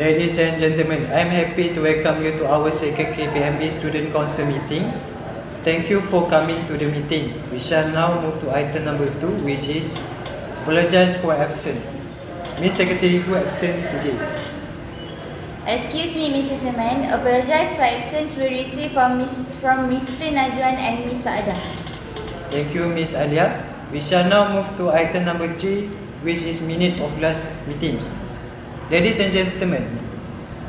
Ladies and gentlemen, I'm happy to welcome you to our second KPMB Student Council meeting. Thank you for coming to the meeting. We shall now move to item number 2, which is apologize for absence. Miss Secretary, who absent today? Excuse me, Mr. Chairman. Apologize for absence we received from Mr. Najwan and Miss Saada. Thank you, Miss Alia. We shall now move to item number 3, which is minute of last meeting. Ladies and gentlemen,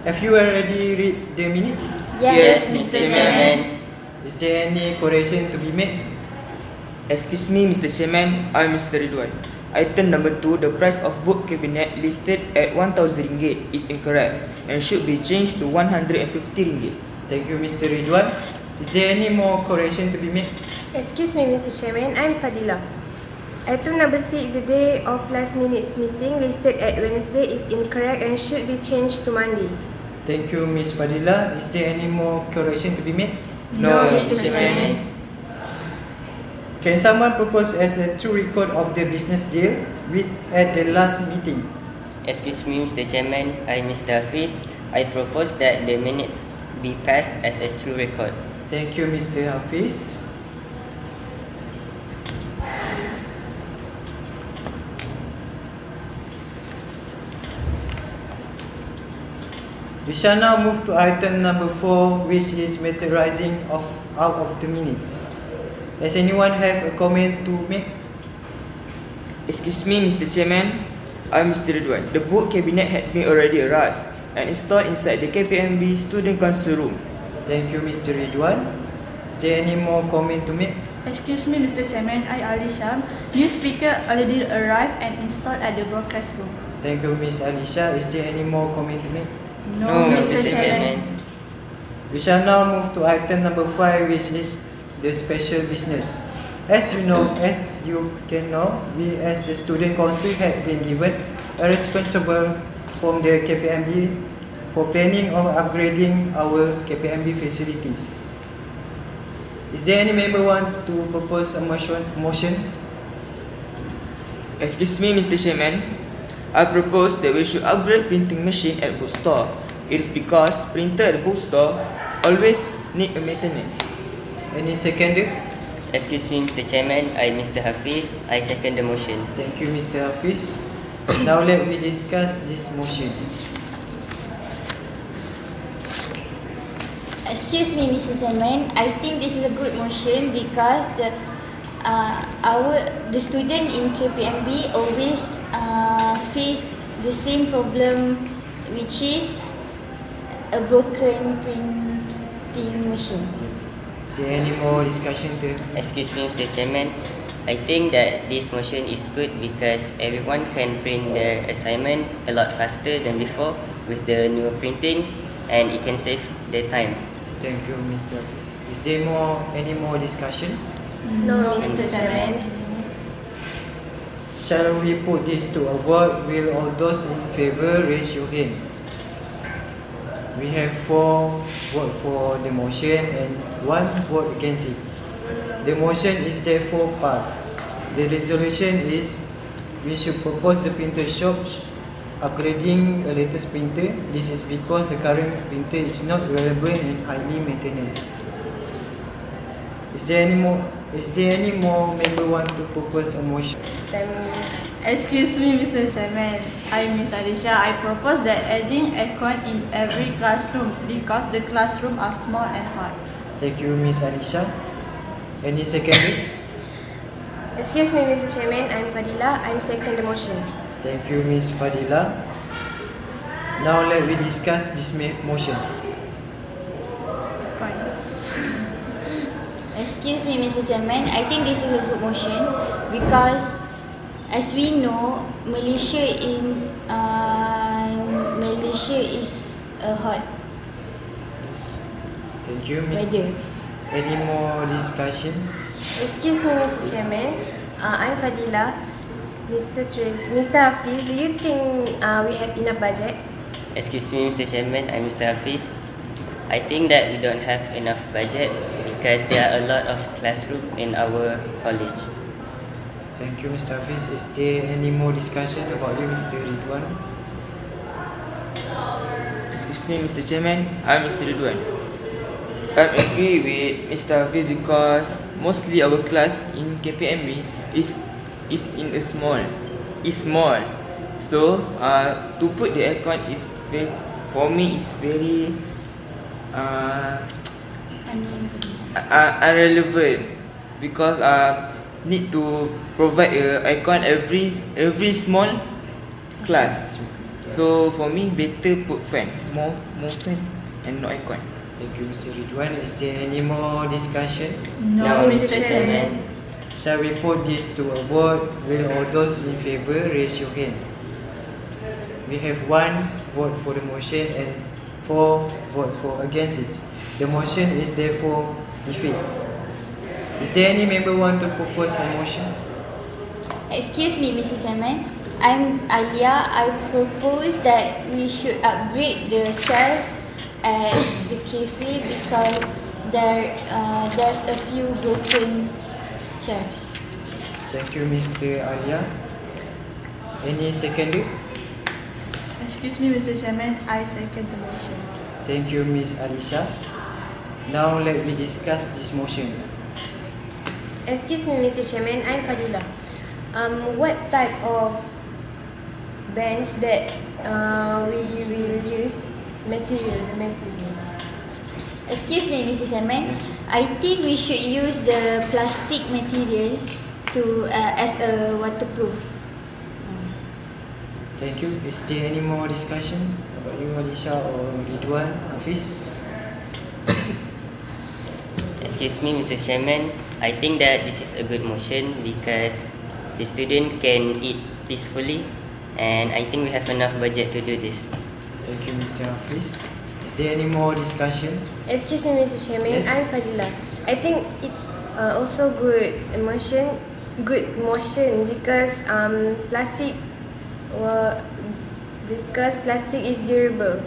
have you already read the minute? Yes, Mr. Chairman. Is there any correction to be made? Excuse me, Mr. Chairman, I'm Mr. Ridwan. Item number 2, the price of book cabinet listed at 1,000 ringgit is incorrect and should be changed to 150 ringgit. Thank you, Mr. Ridwan. Is there any more correction to be made? Excuse me, Mr. Chairman, I'm Fadila. Item number 6, the day of last minute's meeting listed at Wednesday is incorrect and should be changed to Monday. Thank you, Miss Fadila. Is there any more correction to be made? No, Mr. Chairman. Can someone propose as a true record of the business deal with at the last meeting? Excuse me, Mr. Chairman, I'm Mr. Hafiz. I propose that the minutes be passed as a true record. Thank you, Mr. Hafiz. We shall now move to item number 4, which is materializing out of the minutes. Does anyone have a comment to make? Excuse me, Mr. Chairman, I'm Mr. Ridwan. The book cabinet had been already arrived and installed inside the KPMB Student Council room. Thank you, Mr. Ridwan. Is there any more comment to make? Excuse me, Mr. Chairman, I Alisha. New speaker already arrived and installed at the broadcast room. Thank you, Miss Alisha. Is there any more comment to make? No, Mr. Chairman. We shall now move to item number 5, which is the special business. As you can know, we as the student council have been given a responsible from the KPMB for planning or upgrading our KPMB facilities. Is there any member want to propose a motion? Excuse me, Mr. Chairman, I propose that we should upgrade printing machine at bookstore. It is because printer at the bookstore always need a maintenance. Any seconder? Excuse me, Mr. Chairman, I'm Mr. Hafiz. I second the motion. Thank you, Mr. Hafiz. Now let me discuss this motion. Excuse me, Mr. Chairman. I think this is a good motion because the student in KPMB always face the same problem, which is a broken printing machine. Is there any more discussion to? Excuse me, Mr. Chairman. I think that this motion is good because everyone can print their assignment a lot faster than before with the new printing, and it can save their time. Thank you, Mr. Hafiz. Is there any more discussion? No, Mr. Chairman. Shall we put this to a vote? Will all those in favor raise your hand? We have 4 votes for the motion and 1 vote against it. The motion is therefore passed. The resolution is we should propose the printer shop upgrading a latest printer. This is because the current printer is not reliable and highly maintenance. Is there any more member want to propose a motion? Excuse me, Mr. Chairman, I'm Miss Alisha. I propose that adding aircon in every classroom because the classroom are small and hot. Thank you, Miss Alisha. Any second? Excuse me, Mr. Chairman, I'm Fadila. I'm second the motion. Thank you, Miss Fadila. Now let we discuss this motion. Aircon. Excuse me, Mr. Chairman. I think this is a good motion because, as we know, Malaysia is a hot Yes. Thank you, Miss. weather. Any more discussion? Excuse me, Mr. Chairman, I'm Fadila. Mr. Hafiz, do you think we have enough budget? Excuse me, Mr. Chairman, I'm Mr. Hafiz. I think that we don't have enough budget because there are a lot of classrooms in our college. Thank you, Mr. Hafiz. Is there any more discussion about you, Mr. Ridwan? Excuse me, Mr. Chairman, I'm Mr. Ridwan. I agree with Mr. Hafiz because mostly our class in KPMB is in a small. Is small. So to put the aircon is very, for me is very irrelevant because need to provide a aircon every small class. So for me better put fan, more fan and no aircon. Thank you, Mr. Ridwan. Is there any more discussion? No, Mr. Chairman. Shall we put this to a vote? Will all those in favour raise your hand? We have 1 vote for the motion and 4 vote for against it. The motion is therefore defeated. Is there any member want to propose a motion? Excuse me, Mr. Chairman. I'm Alia. I propose that we should upgrade the chairs at the cafe because there's a few broken chairs. Thank you, Mr. Alia. Any seconder? Excuse me, Mr. Chairman, I second the motion. Thank you, Miss Alisha. Now let me discuss this motion. Excuse me, Mr. Chairman, I'm Fadila. What type of bench that we will use the material? Excuse me, Mr. Chairman. Yes. I think we should use the plastic material to as a waterproof. Thank you. Is there any more discussion about you, Alisha or Ridwan, Hafiz? Excuse me, Mr. Chairman. I think that this is a good motion because the student can eat peacefully, and I think we have enough budget to do this. Thank you, Mr. Hafiz. Is there any more discussion? Excuse me, Mr. Chairman, Yes. I'm Fadila. I think it's also good motion because plastic is durable.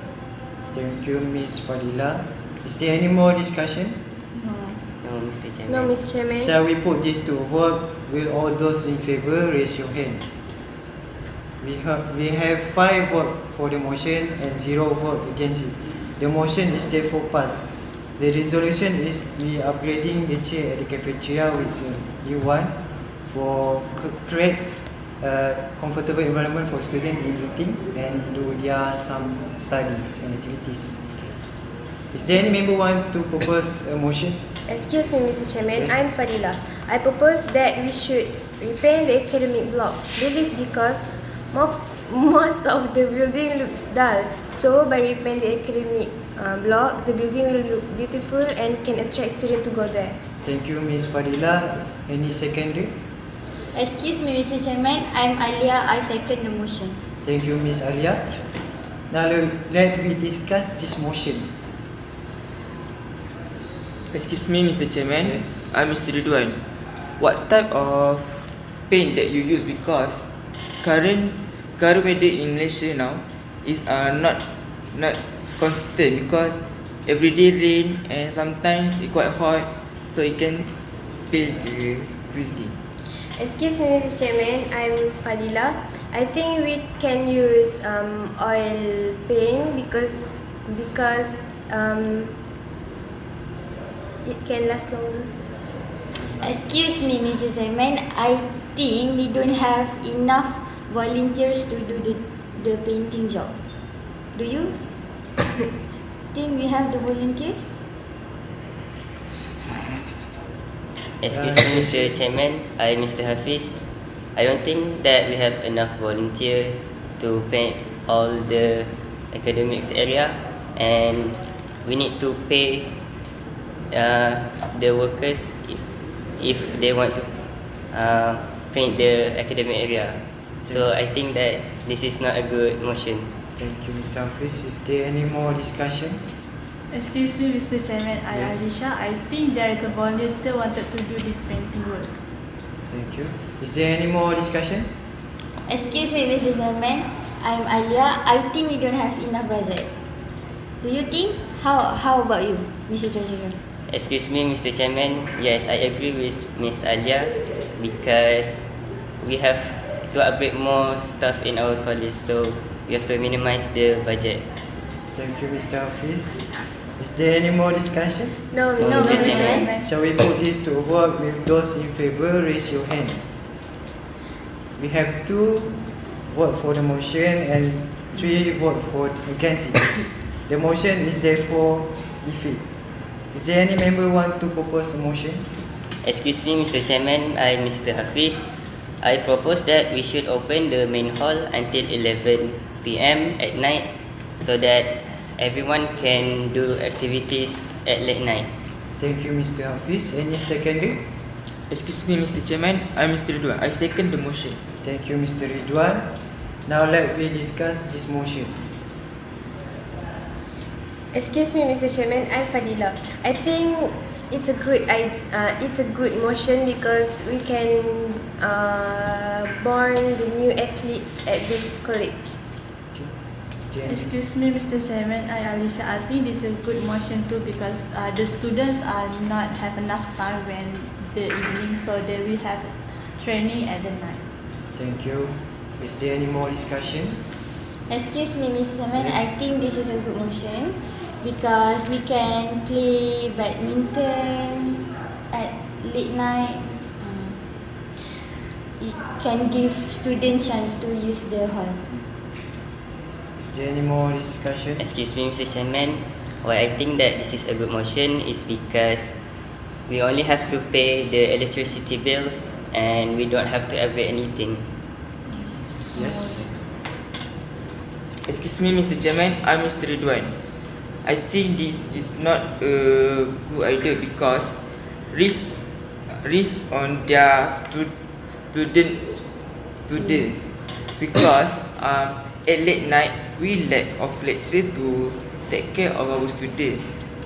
Thank you, Miss Fadila. Is there any more discussion? No, Mr. Chairman. No, Mr. Chairman. Shall we put this to a vote? Will all those in favour raise your hand? We have 5 votes for the motion and 0 vote against it. The motion is therefore passed. The resolution is we upgrading the chair at the cafeteria with a new one for creates a comfortable environment for students in eating and do their some studies and activities. Is there any member want to propose a motion? Excuse me, Mr. Chairman, Yes. I'm Fadila. I propose that we should repaint the academic block. This is because most of the building looks dull. So by repainting the academic block, the building will look beautiful and can attract students to go there. Thank you, Miss Fadila. Any seconder? Excuse me, Mr. Chairman. I'm Alia. I second the motion. Thank you, Miss Alia. Now let me discuss this motion. Excuse me, Mr. Chairman. Yes. I'm Mr. Ridwan. What type of paint that you use? Because current weather in Malaysia now is not constant because everyday rain and sometimes it quite hot, so it can peel the building. Excuse me, Mr. Chairman, I'm Fadila. I think we can use oil paint because it can last longer. Excuse me, Mrs. Chairman. I think we don't have enough volunteers to do the painting job. Do you think we have the volunteers? Excuse me, Mr. Chairman. I'm Mr. Hafiz. I don't think that we have enough volunteers to paint all the academics area, and we need to pay the workers if they want to paint the academic area. So I think that this is not a good motion. Thank you, Mr. Hafiz. Is there any more discussion? Excuse me, Mr. Chairman, I Yes. Alisha. I think there is a volunteer wanted to do this painting work. Thank you. Is there any more discussion? Excuse me, Mrs. Chairman. I'm Alia. I think we don't have enough budget. Do you think? How about you, Mrs. Treasurer? Excuse me, Mr. Chairman. Yes, I agree with Miss Alia because we have to upgrade more stuff in our college, so we have to minimize the budget. Thank you, Mr. Hafiz. Is there any more discussion? No, No, Mr. Mr. Chairman. Chairman. Shall we put this to a vote? With those in favor, raise your hand. We have 2 vote for the motion and 3 vote for against it. The motion is therefore defeat. Is there any member want to propose a motion? Excuse me, Mr. Chairman, I Mr. Hafiz. I propose that we should open the main hall until 11 p.m. at night so that everyone can do activities at late night. Thank you, Mr. Hafiz. Any seconder? Excuse me, Mr. Chairman, I'm Mr. Ridwan. I second the motion. Thank you, Mr. Ridwan. Now let me discuss this motion. Excuse me, Mr. Chairman. I'm Fadila. I think it's a good motion because we can born the new athlete at this college. Okay. Is there any- Excuse me, Mr. Chairman, I Alicia. I think this is a good motion too because the students are not have enough time when the evening, so they will have training at the night. Thank you. Is there any more discussion? Excuse me, Mr. Chairman, Yes. I think this is a good motion because we can play badminton at late night. It can give students chance to use the hall. Is there any more discussion? Excuse me, Mr. Chairman, why I think that this is a good motion is because we only have to pay the electricity bills and we don't have to upgrade anything. Yes. Excuse me, Mr. Chairman, I'm Mr. Ridwan. I think this is not a good idea because risk on their students because at late night we lack of lecturer to take care of our student.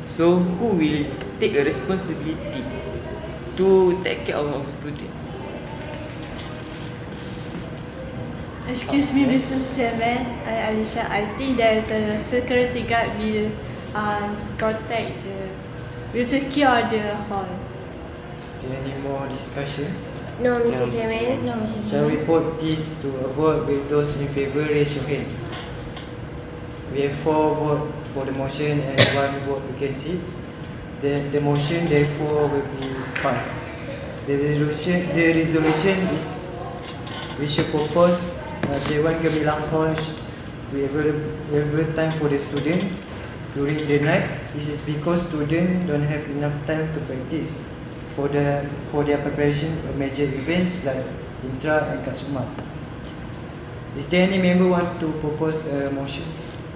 So who will take a responsibility to take care of our student? Excuse me, Yes. Mr. Chairman, I Alicia. I think there is a security guard will protect, will secure the hall. Is there any more discussion? No, Mr. No, Chairman. No, Mr. Shall we Chairman. put this to a vote? With those in favor, raise your hand. We have 4 vote for the motion and 1 vote against it. The motion therefore will be passed. The resolution is we should propose Dewan Gemilang Hall wherever time for the student during the night. This is because students don't have enough time to practice for their preparation of major events like Intra and Katsuma. Is there any member want to propose a motion?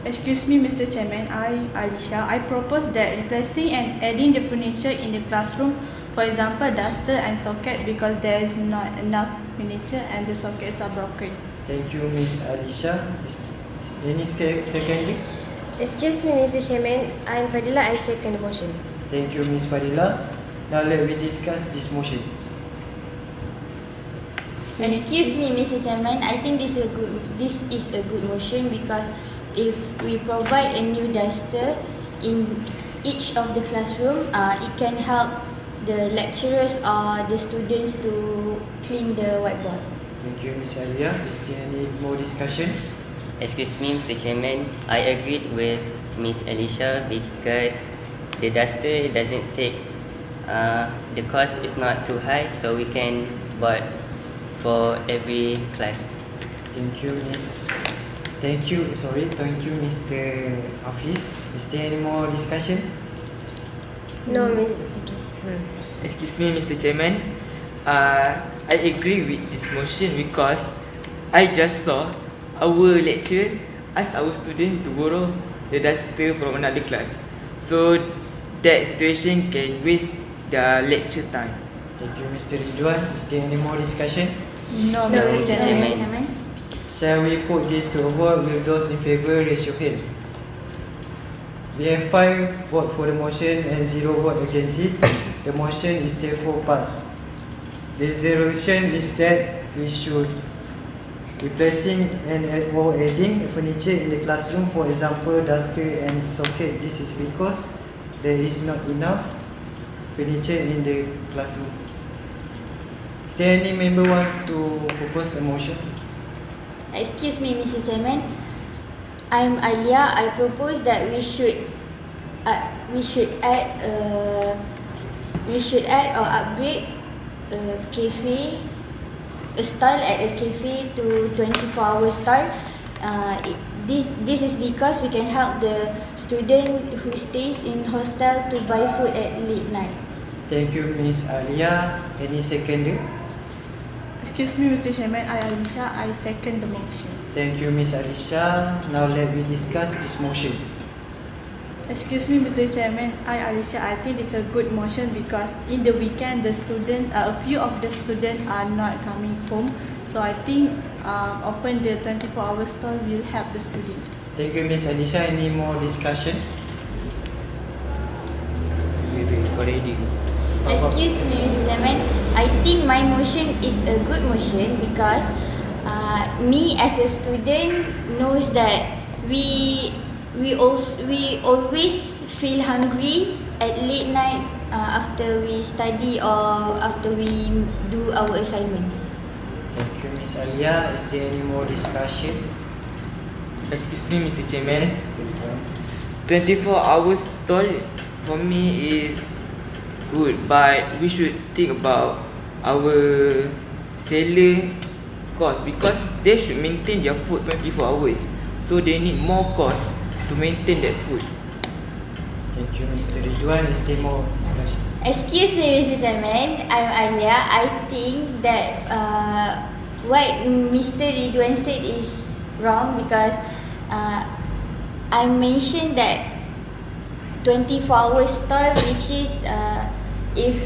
Excuse me, Mr. Chairman, I Alicia. I propose that replacing and adding the furniture in the classroom, for example, duster and socket, because there is not enough furniture and the sockets are broken. Thank you, Miss Alicia. Is any second? Excuse me, Mr. Chairman. I'm Fadila. I second the motion. Thank you, Miss Fadila. Now let me discuss this motion. Excuse me, Mr. Chairman. I think this is a good motion because if we provide a new duster in each of the classroom, it can help the lecturers or the students to clean the whiteboard. Thank you, Miss Alia. Is there any more discussion? Excuse me, Mr. Chairman, I agreed with Miss Alicia because the duster doesn't take, the cost is not too high, so we can buy for every class. Thank you, Miss. Thank you, Mr. Hafiz. Is there any more discussion? No, Miss. Excuse me, Mr. Chairman. I agree with this motion because I just saw our lecturer ask our student to borrow the duster from another class. So that situation can waste their lecture time. Thank you, Mr. Ridwan. Is there any more discussion? No, No, Mr. Mr. Chairman. Mr. Chairman. Shall we put this to a vote? With those in favor, raise your hand. We have 5 vote for the motion and 0 vote against it. The motion is therefore passed. The resolution is that we should replacing or adding furniture in the classroom, for example, duster and socket. This is because there is not enough furniture in the classroom. Is there any member want to propose a motion? Excuse me, Mr. Chairman. I'm Alia. I propose that we should add or upgrade a cafe, a stall at a cafe to 24-hour stall. This is because we can help the student who stays in hostel to buy food at late night. Thank you, Miss Alia. Any seconder? Excuse me, Mr. Chairman, I Alisha, I second the motion. Thank you, Miss Alisha. Now let me discuss this motion. Excuse me, Mr. Chairman, I Alisha, I think it's a good motion because in the weekend a few of the students are not coming home. So I think open the 24-hour stall will help the student. Thank you, Miss Alisha. Any more discussion? Maybe already. Excuse me, Mrs. Chairman. I think my motion is a good motion because me as a student knows that we always feel hungry at late night after we study or after we do our assignment. Thank you, Miss Alia. Is there any more discussion? Excuse me, Mr. Chairman. Yes, to the point. 24 hours stall for me is good, but we should think about our seller cost because they should maintain their food 24 hours. So they need more cost to maintain that food. Thank you, Mr. Ridwan. Is there more discussion? Excuse me, Mrs. Chairman. I'm Alia. I think that what Mr. Ridwan said is wrong because I mentioned that 24-hour stall, which is if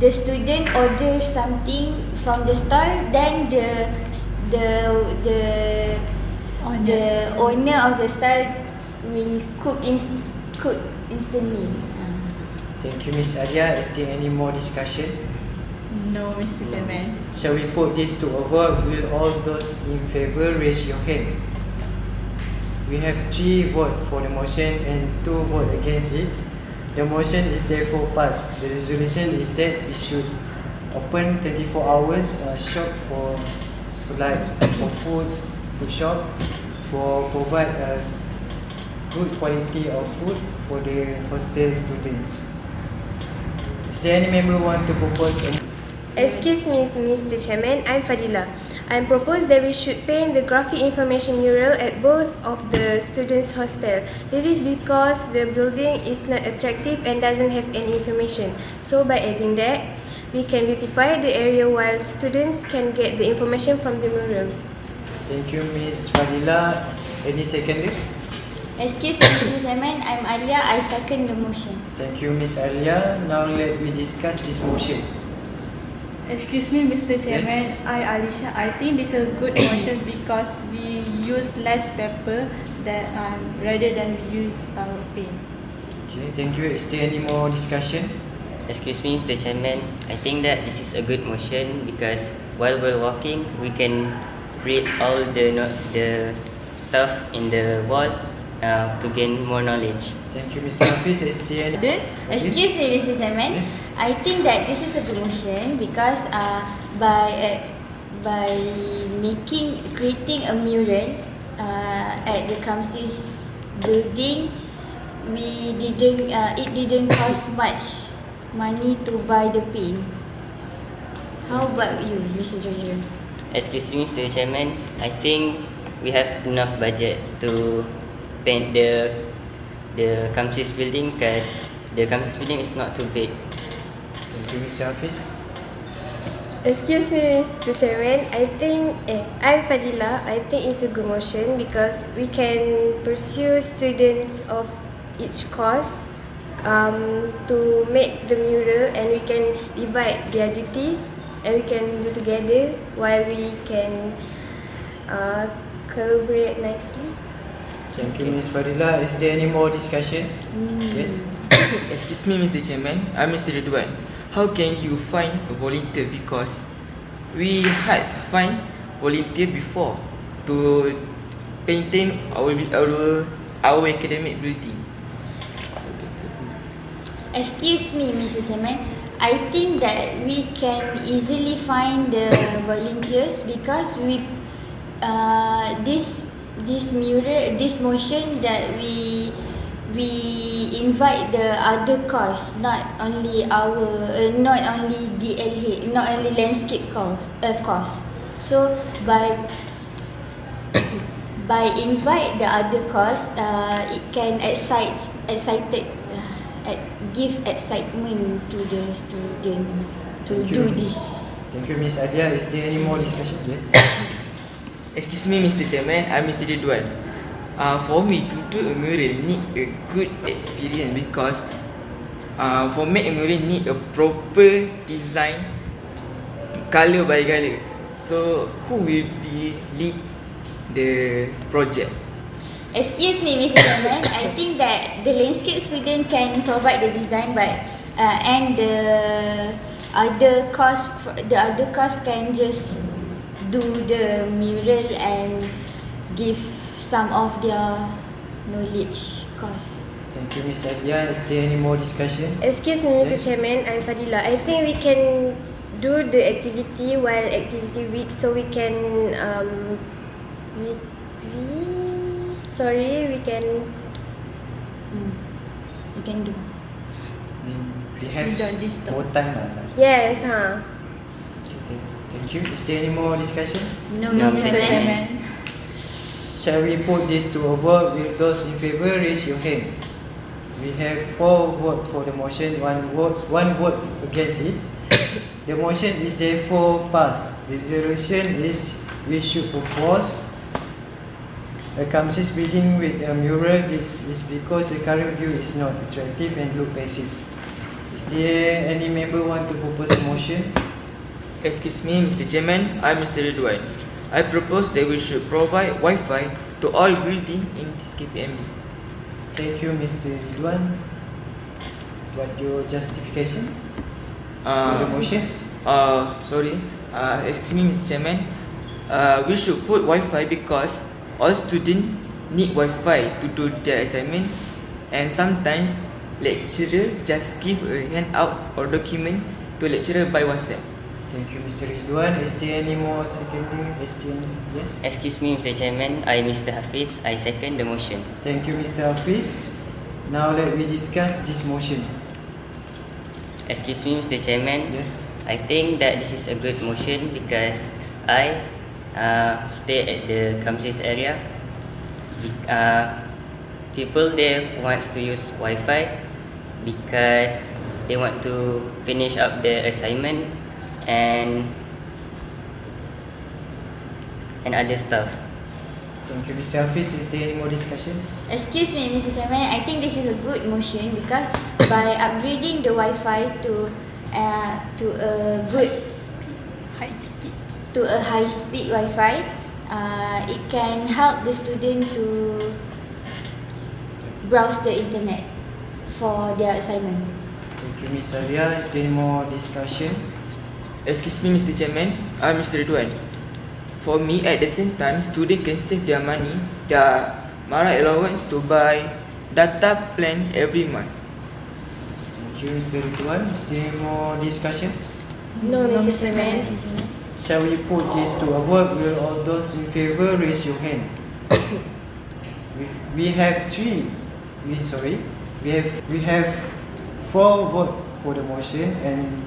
the student orders something from the stall, then the owner of the stall will cook instantly. Thank you, Miss Alia. Is there any more discussion? No, Mr. Chairman. Shall we put this to a vote? Will all those in favour raise your hand? We have 3 votes for the motion and 2 votes against it. The motion is therefore passed. The resolution is that we should open 24 hours shop for lights, for foods, food shop, for provide good quality of food for the hostel students. Is there any member want to propose? Excuse me, Mr. Chairman, I'm Fadila. I propose that we should paint the graphic information mural at both of the students' hostel. This is because the building is not attractive and doesn't have any information. So by adding that, we can beautify the area while students can get the information from the mural. Thank you, Miss Fadila. Any seconder? Excuse me, Mrs. Chairman. I'm Alia. I second the motion. Thank you, Miss Alia. Now let me discuss this motion. Excuse me, Mr. Chairman, Yes. I Alisha, I think this is a good motion because we use less paper rather than we use pen. Okay, thank you. Is there any more discussion? Excuse me, Mr. Chairman. I think that this is a good motion because while we're walking, we can read all the stuff in the wall to gain more knowledge. Thank you, Mr. Hafiz. Is there any... Then, excuse me, Mrs. Chairman. Yes. I think that this is a good motion because by creating a mural at the Kamsis building, it didn't cost much money to buy the paint. How about you, Mrs. Treasurer? Excuse me, Mr. Chairman. I think we have enough budget to paint the campus building because the campus building is not too big. Thank you, Mr. Hafiz. Excuse me, Mr. Chairman. I'm Fadila. I think it's a good motion because we can pursue students of each course to make the mural, and we can divide their duties and we can do together while we can collaborate nicely. Thank you, Miss Fadila. Is there any more discussion? Yes. Excuse me, Mr. Chairman. I'm Mr. Ridwan. How can you find a volunteer? Because we had to find volunteer before to maintain our academic building. Excuse me, Mrs. Chairman. I think that we can easily find the volunteers because this this motion that we invite the other course, not only not only DLH, not only landscape course. So by invite the other course, it can give excitement to the student to Thank do you. this. Thank you, Miss Alia. Is there any more discussion? Yes. Excuse me, Mr. Chairman, I'm Mr. Ridwan. For me to do a mural need a good experience because for make a mural need a proper design, colour by colour. So who will be lead the project? Excuse me, Mr. Chairman. I think that the landscape student can provide the design, but and the other course can just do the mural and give some of their knowledge course. Thank you, Miss Alia. Is there any more discussion? Excuse me, Mr. Yes. Chairman, I'm Fadila. I think we can do the activity while activity week, so we can we we can You can do. We have We don't disturb. more time lah. yes, Okay, thank you. Is there any more discussion? No, No, Mr. Mr. Chairman. Shall we put this to a vote? With those in favour, raise your hand. We have 4 votes for the motion, one vote against it. The motion is therefore passed. The resolution is we should propose a campus building with a mural. This is because the current view is not attractive and look passive. Is there any member want to propose a motion? Excuse me, Mr. Chairman, I'm Mr. Ridwan. I propose that we should provide Wi-Fi to all building in this KPMB. Thank you, Mr. Ridwan. What your justification for the motion? Sorry. Excuse me, Mr. Chairman. We should put Wi-Fi because all students need Wi-Fi to do their assignment, and sometimes lecturer just give a handout or document to lecturer by WhatsApp. Thank you, Mr. Ridwan. Is there any more secondary? Yes. Excuse me, Mr. Chairman, I Mr. Hafiz, I second the motion. Thank you, Mr. Hafiz. Now let me discuss this motion. Excuse me, Mr. Chairman, Yes. I think that this is a good motion because I stay at the campus area. People there wants to use Wi-Fi because they want to finish up their assignment and other stuff. Thank you, Mr. Hafiz. Is there any more discussion? Excuse me, Mr. Chairman. I think this is a good motion because by upgrading the Wi-Fi to a good High speed. to a high speed Wi-Fi, it can help the student to browse the internet for their assignment. Thank you, Ms. Alia. Is there any more discussion? Excuse me, Mr. Chairman, I'm Mr. Ridwan. For me, at the same time, students can save their money, their monthly allowance to buy data plan every month. Thank you, Mr. Ridwan. Is there any more discussion? No, Mr. Chairman. Shall we put this to a vote? Will all those in favour raise your hand? we have three. We have 4 votes for the motion and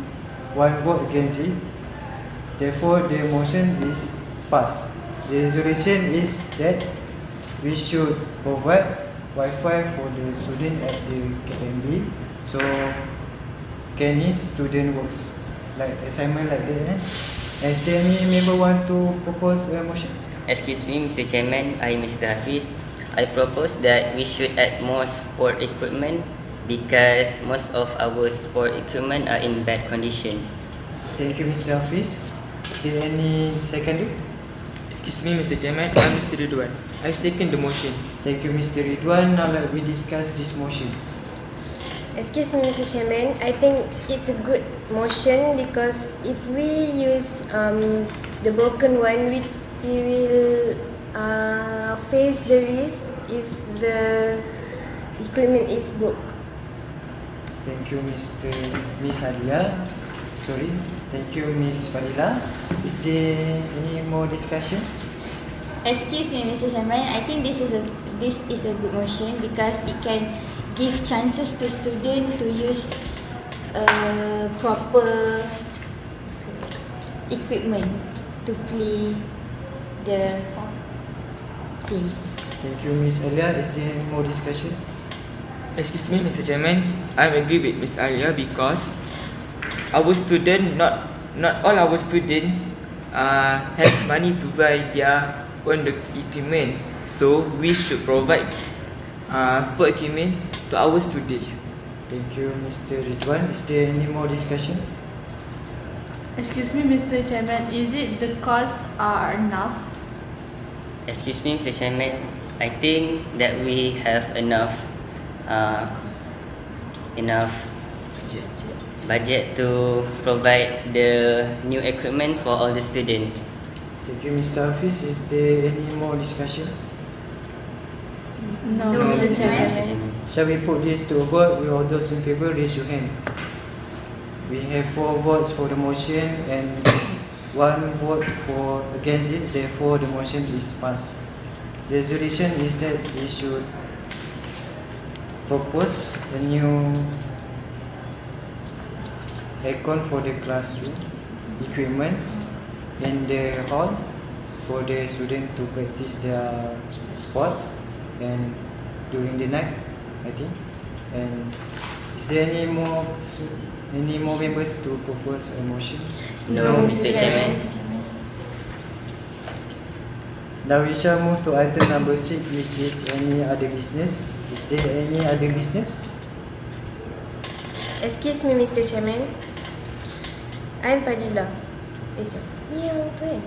1 vote against it. Therefore, the motion is passed. The resolution is that we should provide Wi-Fi for the student at the KMB. So, can his student works like assignment like that? Is there any member want to propose a motion? Excuse me, Mr. Chairman, I Mr. Hafiz. I propose that we should add more sport equipment because most of our sport equipment are in bad condition. Thank you, Mr. Hafiz. Is there any second? Excuse me, Mr. Chairman, I'm Mr. Ridwan. I second the motion. Thank you, Mr. Ridwan. Now let we discuss this motion. Excuse me, Mr. Chairman. I think it's a good motion because if we use the broken one, we will face the risk if the equipment is broke. Thank you, Miss Alia. Thank you, Miss Fadila. Is there any more discussion? Excuse me, Mr. Chairman. I think this is a good motion because it can give chances to students to use proper equipment to play the things. Thank you, Miss Alia. Is there any more discussion? Excuse me, Mr. Chairman. I agree with Miss Alia because our student, not all our student have money to buy their own equipment. So we should provide sport equipment to our student. Thank you, Mr. Ridwan. Is there any more discussion? Excuse me, Mr. Chairman, is it the costs are enough? Excuse me, Mr. Chairman. I think that we have enough budget to provide the new equipment for all the students. Thank you, Mr. Hafiz. Is there any more discussion? No, No, Mr. Mr. Chairman. Chairman. Shall we put this to a vote? Will all those in favour raise your hand? We have 4 votes for the motion and 1 vote for against it. Therefore, the motion is passed. The resolution is that we should propose a new aircon for the classroom, equipments in the hall for the student to practice their sports and during the night, I think. And is there any more members to propose a motion? No, Mr. Chairman. Now we shall move to item number 6, which is any other business. Is there any other business? Excuse me, Mr. Chairman. I'm Fadila. Meow tu kan?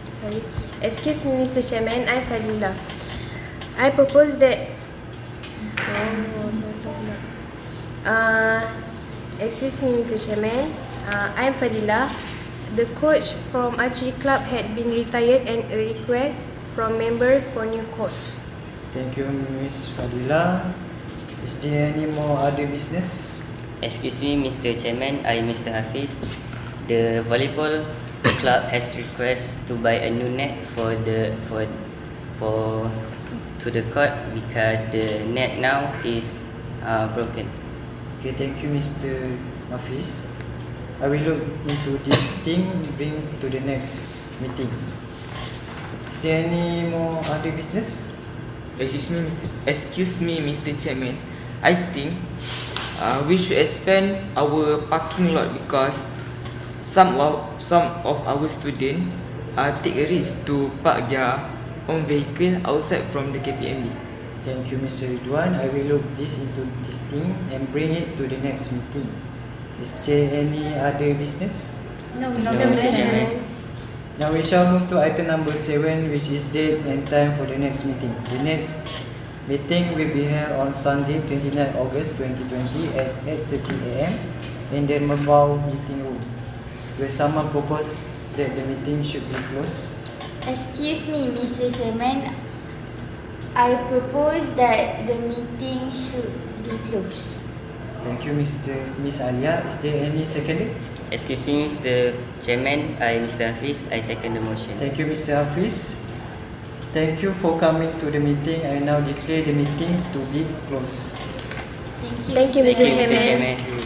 Sorry. Excuse me, Mr. Chairman. I'm Fadila. I propose that. Excuse me, Mr. Chairman. I'm Fadila. The coach from archery club had been retired and a request from member for new coach. Thank you, Miss Fadila. Is there any more other business? Excuse me, Mr. Chairman, I Mr. Hafiz. The volleyball club has request to buy a new net for the court because the net now is broken. Okay, thank you, Mr. Hafiz. I will look into this thing, bring to the next meeting. Is there any more other business? Excuse me, Mr. Chairman. I think we should expand our parking lot because some of our students take a risk to park their own vehicle outside from the KPMB. Thank you, Mr. Ridwan. I will look into this thing and bring it to the next meeting. Is there any other business? No, No, Mr. Mr. Chairman. Chairman. Now we shall move to item number 7, which is date and time for the next meeting. The next meeting will be held on Sunday, 29 August 2020 at 8:30 AM in the Mabau meeting room. Will someone propose that the meeting should be closed? Excuse me, Mr. Chairman. I propose that the meeting should be closed. Thank you, Miss Alia. Is there any second? Excuse me, Mr. Chairman, I Mr. Hafiz, I second the motion. Thank you, Mr. Hafiz. Thank you for coming to the meeting. I now declare the meeting to be closed. Thank you. Thank you, Mr. Thank you, Mr. Chairman. Chairman.